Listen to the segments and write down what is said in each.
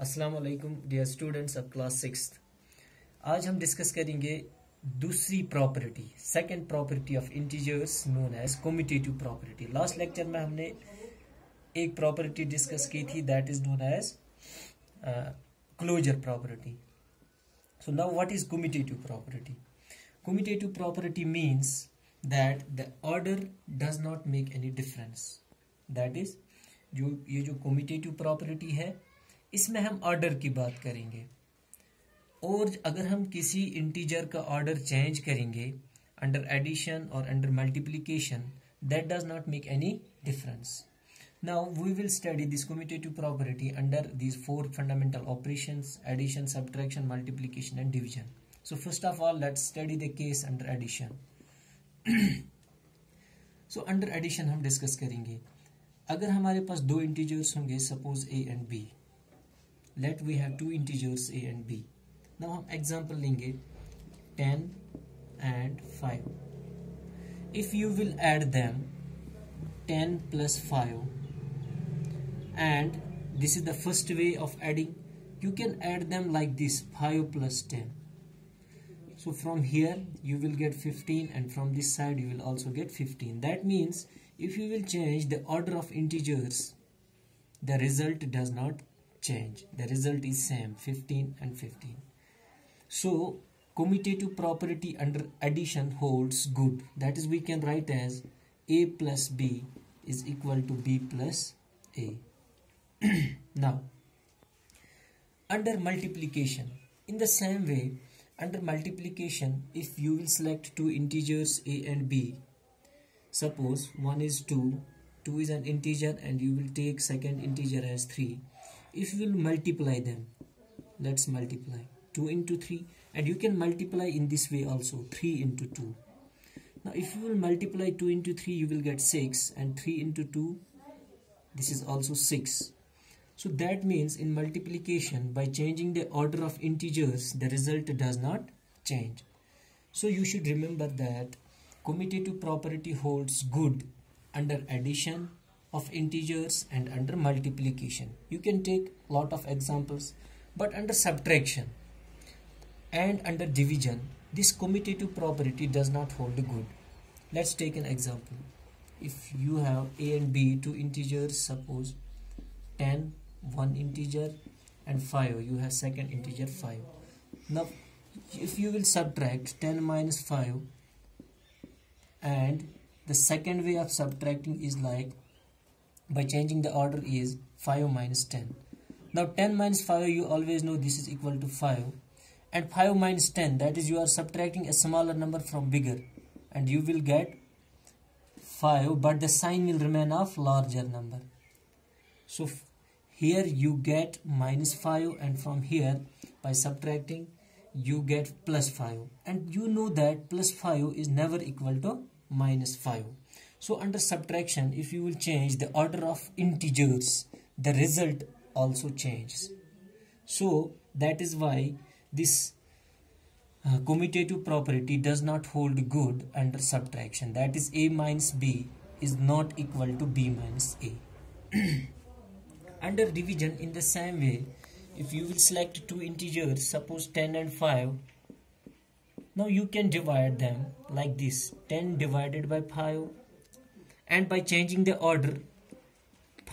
अस्सलाम वालेकुम dear students of class 6th। आज हम डिस्कस करेंगे दूसरी property, second property of integers known as commutative property. Last lecture में हमने एक प्रॉपर्टी डिस्कस की थी that is known as closure property. So now what is commutative property? Commutative property means that the order does not make any difference. That is ये जो commutative property है इसमें हम ऑर्डर की बात करेंगे, और अगर हम किसी इंटीजर का ऑर्डर चेंज करेंगे अंडर एडिशन और under multiplication, that does not make any difference. Now we will study this commutative property under these four fundamental operations: addition, subtraction, multiplication and division. So first of all, let's study the case under addition. So under addition हम discuss करेंगे, अगर हमारे पास दो integers होंगे, suppose a and b, let we have two integers a and b. now हम example लेंगे 10 and 5. if you will add them 10 plus 5, and this is the first way of adding, you can add them like this: 5 plus 10. so from here you will get 15, and from this side you will also get 15. that means if you will change the order of integers, the result does not change. The result is same, 15 and 15. So commutative property under addition holds good. That is, we can write as a plus b is equal to b plus a. Now under multiplication, in the same way, under multiplication, if you will select two integers a and b, suppose one is 2 is an integer, and you will take second integer as 3. if you will multiply them, let's multiply 2 into 3, and you can multiply in this way also, 3 into 2. now if you will multiply 2 into 3, you will get 6, and 3 into 2, this is also 6. so that means in multiplication, by changing the order of integers, the result does not change. so you should remember that commutative property holds good under addition of integers and under multiplication. You can take lot of examples, but under subtraction and under division, this commutative property does not hold good. Let's take an example. if you have a and b, two integers, suppose 10 one integer and 5, you have second integer 5. now if you will subtract 10 minus 5, and the second way of subtracting is like by changing the order is 5 minus 10. now 10 minus 5, you always know this is equal to 5, and 5 minus 10, that is you are subtracting a smaller number from bigger, and you will get 5, but the sign will remain of larger number. so here you get minus 5, and from here by subtracting you get plus 5, and you know that plus 5 is never equal to minus 5. so under subtraction, if you will change the order of integers, the result also changes. so that is why this commutative property does not hold good under subtraction. that is, a minus b is not equal to b minus a. under division, in the same way, if you will select two integers, suppose 10 and 5, now you can divide them like this: 10 divided by 5, and by changing the order,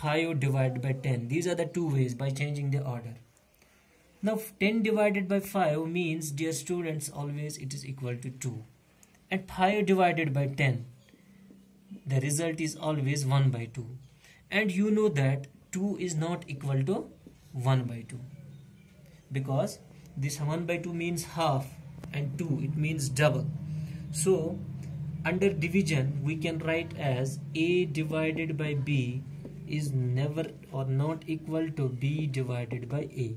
5 divided by 10. These are the two ways by changing the order. now 10 divided by 5 means, dear students, always it is equal to 2, and 5 divided by 10, the result is always 1 by 2, and you know that 2 is not equal to 1 by 2, because this 1 by 2 means half, and 2 it means double. so under division, we can write as a divided by b is never or not equal to b divided by a.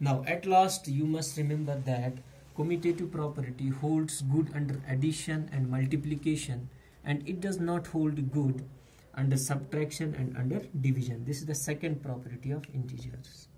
now at last, you must remember that commutative property holds good under addition and multiplication, and it does not hold good under subtraction and under division. This is the second property of integers.